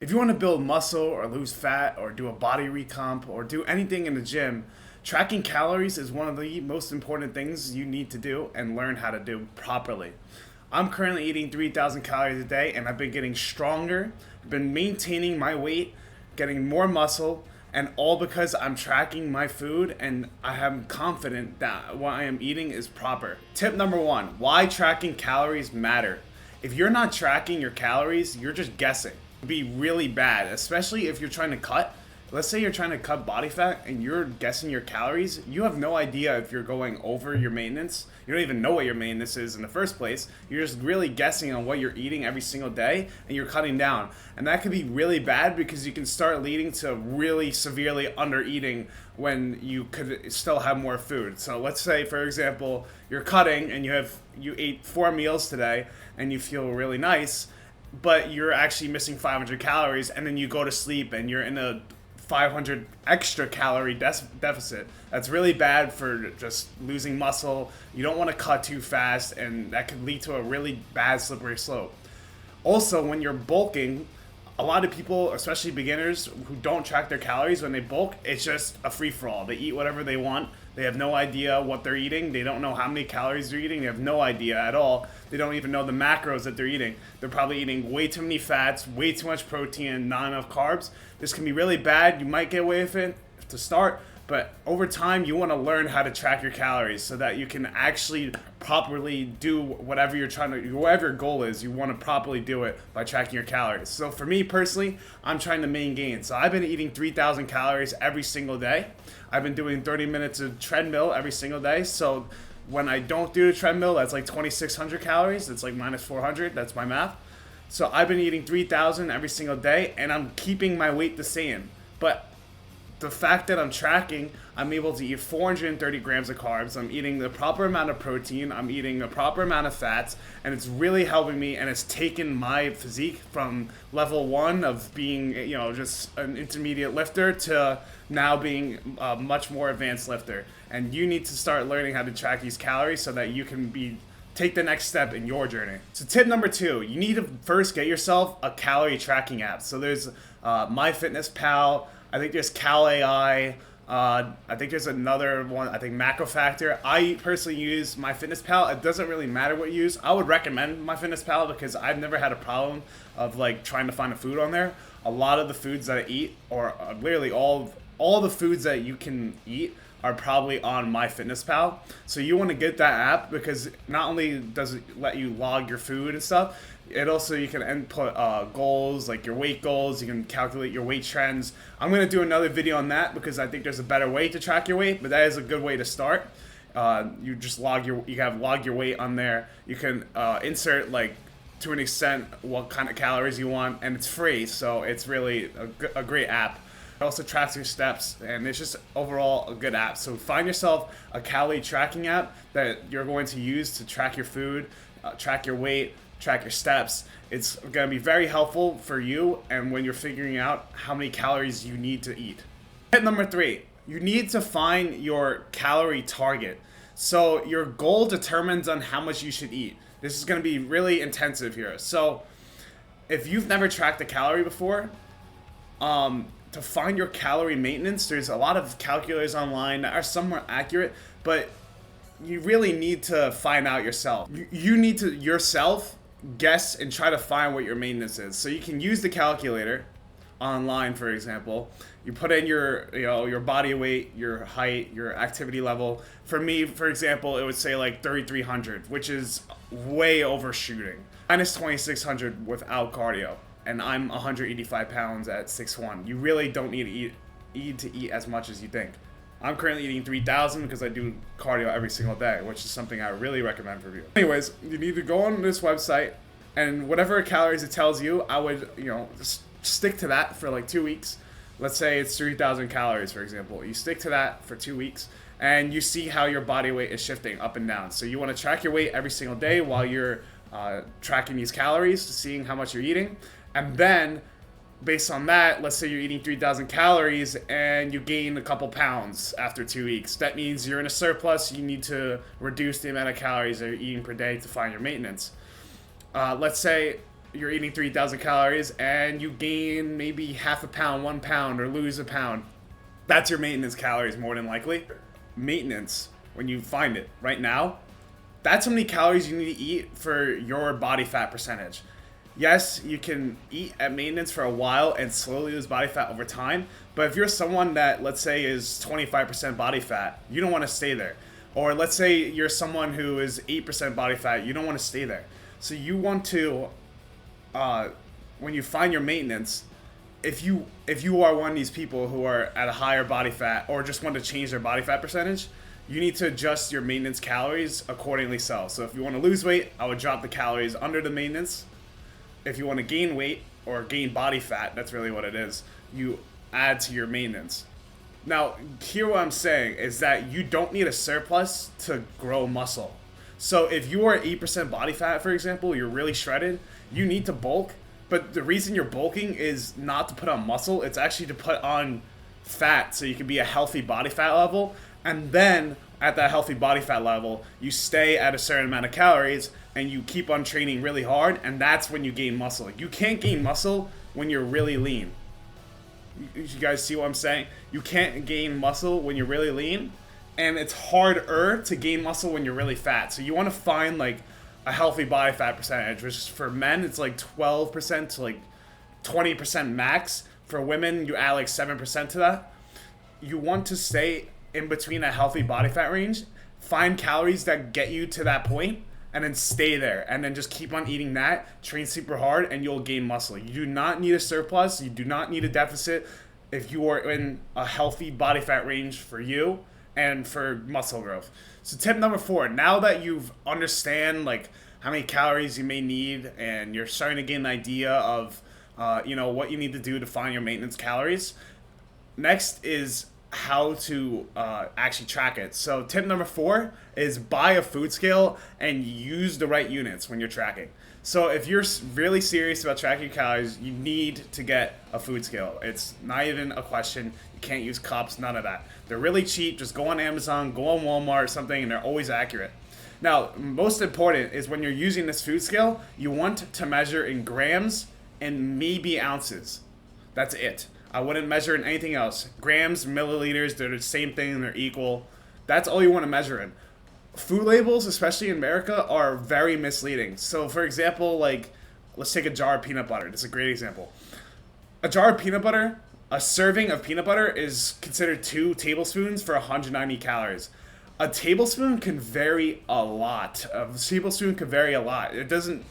If you want to build muscle or lose fat or do a body recomp or do anything in the gym, tracking calories is one of the most important things you need to do and learn how to do properly. I'm currently eating 3,000 calories a day and I've been getting stronger, I've been maintaining my weight, getting more muscle, and all because I'm tracking my food and I am confident that what I am eating is proper. Tip number one, why tracking calories matter. If you're not tracking your calories, you're just guessing. Be really bad, especially if you're trying to cut. Let's say you're trying to cut body fat and you're guessing your calories. You have no idea if you're going over your maintenance. You don't even know what your maintenance is in the first place. You're just really guessing on what you're eating every single day and you're cutting down. And that could be really bad because you can start leading to really severely under eating when you could still have more food. So let's say, for example, you're cutting and you ate 4 meals today and you feel really nice, but you're actually missing 500 calories, and then you go to sleep and you're in a 500 extra calorie deficit. That's really bad for just losing muscle. You don't want to cut too fast, and that could lead to a really bad slippery slope. Also, when you're bulking, a lot of people, especially beginners who don't track their calories when they bulk, it's just a free-for-all. They eat whatever they want. They have no idea what they're eating. They don't know how many calories they're eating. They have no idea at all. They don't even know the macros that they're eating. They're probably eating way too many fats, way too much protein, not enough carbs. This can be really bad. You might get away with it to start, but over time, you want to learn how to track your calories so that you can actually properly do whatever you're trying to, whatever your goal is, you want to properly do it by tracking your calories. So for me personally, I'm trying to maintain gains. So I've been eating 3,000 calories every single day. I've been doing 30 minutes of treadmill every single day. So when I don't do the treadmill, that's like 2,600 calories. It's like minus 400. That's my math. So I've been eating 3,000 every single day, and I'm keeping my weight the same. But the fact that I'm tracking, I'm able to eat 430 grams of carbs. I'm eating the proper amount of protein. I'm eating the proper amount of fats, and it's really helping me. And it's taken my physique from level 1 of being, just an intermediate lifter to now being a much more advanced lifter. And you need to start learning how to track these calories so that you can take the next step in your journey. So tip number 2, you need to first get yourself a calorie tracking app. So there's MyFitnessPal. I think there's Calorie. I think there's another one. I think MacroFactor. I personally use MyFitnessPal. It doesn't really matter what you use. I would recommend MyFitnessPal because I've never had a problem of like trying to find a food on there. A lot of the foods that I eat, or literally all the foods that you can eat, are probably on MyFitnessPal. So you want to get that app because not only does it let you log your food and stuff, it also, you can input goals, like your weight goals. You can calculate your weight trends. I'm going to do another video on that because I think there's a better way to track your weight, but that is a good way to start. You just log your weight on there. You can insert, like, to an extent, what kind of calories you want, and it's free, so it's really a great app. It also tracks your steps, and it's just overall a good app. So find yourself a calorie tracking app that you're going to use to track your food, track your weight, track your steps. It's going to be very helpful for you and when you're figuring out how many calories you need to eat. Tip number 3, you need to find your calorie target. So your goal determines on how much you should eat. This is going to be really intensive here. So if you've never tracked a calorie before, to find your calorie maintenance, there's a lot of calculators online that are somewhat accurate, but you really need to find out yourself. You need to yourself guess and try to find what your maintenance is. So you can use the calculator online, for example. You put in your body weight, your height, your activity level. For me, for example, it would say like 3,300, which is way overshooting. Minus 2,600 without cardio. And I'm 185 pounds at 6'1". You really don't need to eat as much as you think. I'm currently eating 3,000 because I do cardio every single day, which is something I really recommend for you. Anyways, you need to go on this website, and whatever calories it tells you, I would, just stick to that for like 2 weeks. Let's say it's 3,000 calories, for example. You stick to that for 2 weeks, and you see how your body weight is shifting up and down. So you want to track your weight every single day while you're tracking these calories, seeing how much you're eating, and then based on that, let's say you're eating 3,000 calories and you gain a couple pounds after 2 weeks. That means you're in a surplus. You need to reduce the amount of calories that you're eating per day to find your maintenance. Let's say you're eating 3,000 calories and you gain maybe half a pound, 1 pound, or lose a pound. That's your maintenance calories more than likely. Maintenance, when you find it right now, that's how many calories you need to eat for your body fat percentage. Yes, you can eat at maintenance for a while and slowly lose body fat over time, but if you're someone that, let's say, is 25% body fat, you don't want to stay there. Or let's say you're someone who is 8% body fat, you don't want to stay there. So you want to, when you find your maintenance, if you are one of these people who are at a higher body fat or just want to change their body fat percentage, you need to adjust your maintenance calories accordingly. So if you want to lose weight, I would drop the calories under the maintenance. If you want to gain weight or gain body fat, that's really what it is, you add to your maintenance. Now, here what I'm saying is that you don't need a surplus to grow muscle. So if you are 8% body fat, for example, you're really shredded, you need to bulk. But the reason you're bulking is not to put on muscle, it's actually to put on fat so you can be a healthy body fat level. And then at that healthy body fat level, you stay at a certain amount of calories and you keep on training really hard, and that's when you gain muscle. You can't gain muscle when you're really lean. You guys see what I'm saying? You can't gain muscle when you're really lean, and it's harder to gain muscle when you're really fat. So you want to find like a healthy body fat percentage, which for men it's like 12% to like 20% max. For women, you add like 7% to that. You want to stay in between a healthy body fat range, find calories that get you to that point, and then stay there, and then just keep on eating that, train super hard, and you'll gain muscle. You do not need a surplus, you do not need a deficit if you are in a healthy body fat range for you and for muscle growth. So tip number 4, now that you've understand like how many calories you may need and you're starting to get an idea of what you need to do to find your maintenance calories, next is how to actually track it. So tip number 4 is buy a food scale and use the right units when you're tracking. So if you're really serious about tracking your calories, you need to get a food scale. It's not even a question. You can't use cups, none of that. They're really cheap. Just go on Amazon, go on Walmart or something, and they're always accurate. Now, most important is when you're using this food scale, you want to measure in grams and maybe ounces. That's it. I wouldn't measure in anything else. Grams, milliliters, they're the same thing, they're equal. That's all you want to measure in. Food labels, especially in America, are very misleading. So for example, like, let's take a jar of peanut butter. That's a great example. A jar of peanut butter, a serving of peanut butter is considered 2 tablespoons for 190 calories. A tablespoon can vary a lot. A tablespoon can vary a lot. It doesn't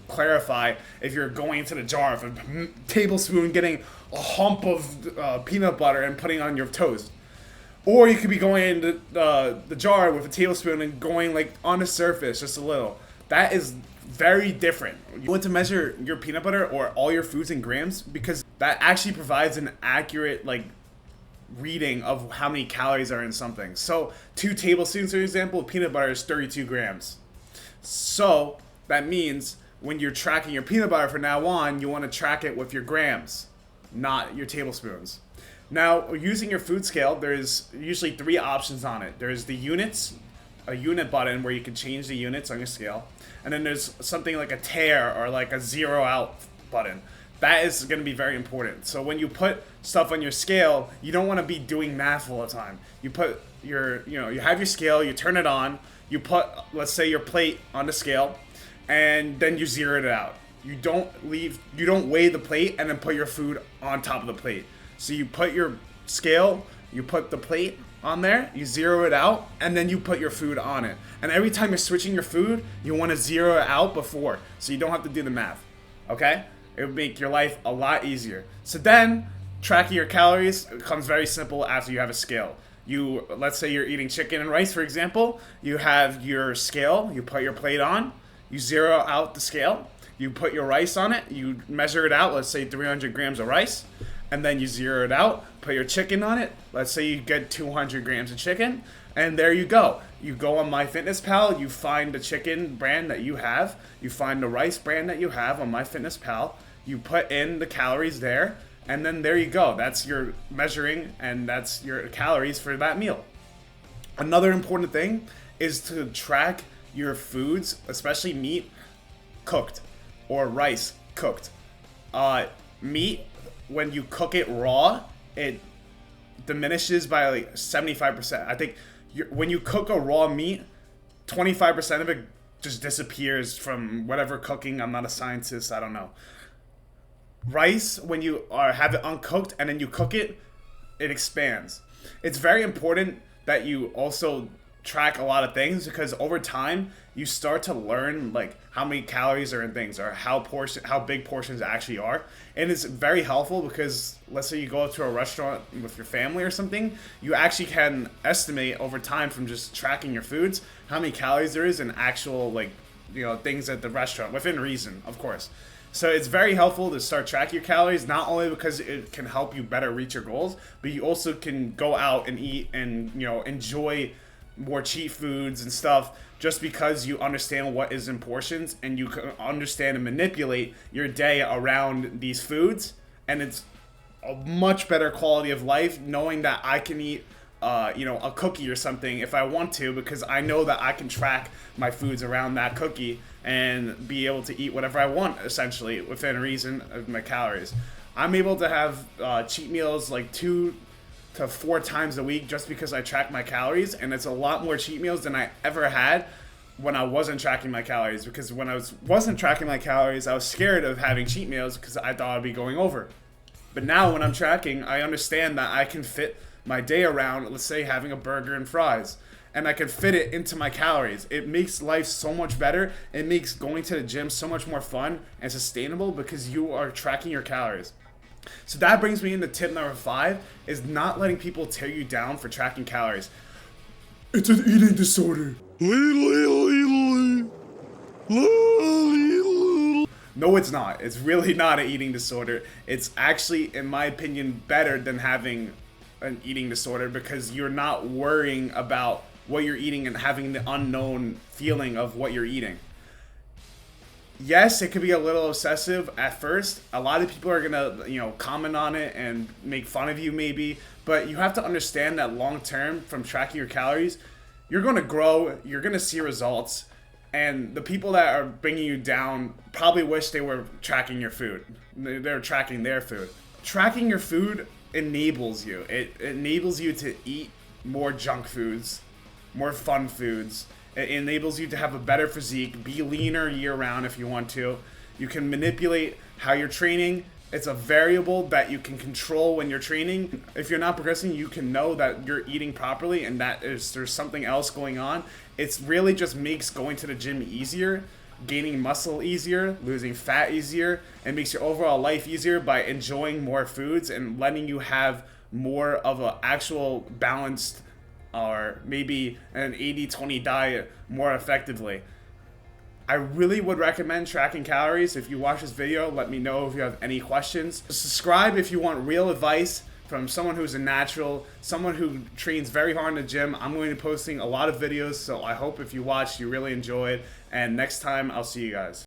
clarify if you're going into the jar of a tablespoon, getting a hump of peanut butter and putting on your toast. Or you could be going into the jar with a tablespoon and going like on the surface just a little. That is very different. You want to measure your peanut butter or all your foods in grams because that actually provides an accurate like reading of how many calories are in something. So 2 tablespoons, for example, of peanut butter is 32 grams. So that means when you're tracking your peanut butter from now on, you want to track it with your grams, not your tablespoons. Now, using your food scale, there's usually 3 options on it. There's the units, a unit button where you can change the units on your scale. And then there's something like a tear or like a 0 out button. That is going to be very important. So when you put stuff on your scale, you don't want to be doing math all the time. You put you have your scale, you turn it on, you put, let's say, your plate on the scale, and then you zero it out. You don't weigh the plate and then put your food on top of the plate. So you put your scale, you put the plate on there, you zero it out, and then you put your food on it. And every time you're switching your food, you want to zero it out before, so you don't have to do the math, okay? It would make your life a lot easier. So then, tracking your calories becomes very simple after you have a scale. Let's say you're eating chicken and rice, for example. You have your scale, you put your plate on, you zero out the scale, you put your rice on it, you measure it out, let's say 300 grams of rice, and then you zero it out, put your chicken on it, let's say you get 200 grams of chicken, and there you go. You go on MyFitnessPal, you find the chicken brand that you have, you find the rice brand that you have on MyFitnessPal, you put in the calories there, and then there you go. That's your measuring, and that's your calories for that meal. Another important thing is to track your foods, especially meat, cooked, or rice cooked. Meat, when you cook it raw, it diminishes by like 75%. I think when you cook a raw meat, 25% of it just disappears from whatever cooking. I'm not a scientist, I don't know. Rice, when you have it uncooked and then you cook it, it expands. It's very important that you also track a lot of things, because over time you start to learn like how many calories are in things, or how big portions actually are. And it's very helpful because let's say you go to a restaurant with your family or something, you actually can estimate over time from just tracking your foods how many calories there is in actual, like, you know, things at the restaurant, within reason, of course. So it's very helpful to start tracking your calories, not only because it can help you better reach your goals, but you also can go out and eat and, you know, enjoy more cheat foods and stuff, just because you understand what is in portions and you can understand and manipulate your day around these foods. And it's a much better quality of life knowing that I can eat you know, a cookie or something if I want to, because I know that I can track my foods around that cookie and be able to eat whatever I want, essentially within reason of my calories. I'm able to have cheat meals like 2 to 4 times a week just because I track my calories, and it's a lot more cheat meals than I ever had when I wasn't tracking my calories, because when I wasn't tracking my calories, I was scared of having cheat meals because I thought I'd be going over. But now when I'm tracking, I understand that I can fit my day around, let's say, having a burger and fries, and I can fit it into my calories. It makes life so much better. It makes going to the gym so much more fun and sustainable because you are tracking your calories. So that brings me into tip number 5, is not letting people tear you down for tracking calories. It's an eating disorder. No, it's not. It's really not an eating disorder. It's actually, in my opinion, better than having an eating disorder, because you're not worrying about what you're eating and having the unknown feeling of what you're eating. Yes, it could be a little obsessive at first. A lot of people are gonna, you know, comment on it and make fun of you maybe, but you have to understand that long term, from tracking your calories, you're gonna grow, you're gonna see results, and the people that are bringing you down probably wish they were tracking your food. They're tracking their food. Tracking your food enables you. It enables you to eat more junk foods, more fun foods. It enables you to have a better physique, be leaner year round if you want to. You can manipulate how you're training. It's a variable that you can control when you're training. If you're not progressing, you can know that you're eating properly and that there's something else going on. It's really just makes going to the gym easier, gaining muscle easier, losing fat easier, and makes your overall life easier by enjoying more foods and letting you have more of an actual balanced, or maybe an 80-20 diet more effectively. I really would recommend tracking calories. If you watch this video, let me know if you have any questions. Subscribe if you want real advice from someone who's a natural, someone who trains very hard in the gym. I'm going to be posting a lot of videos, so I hope if you watch, you really enjoy it. And next time, I'll see you guys.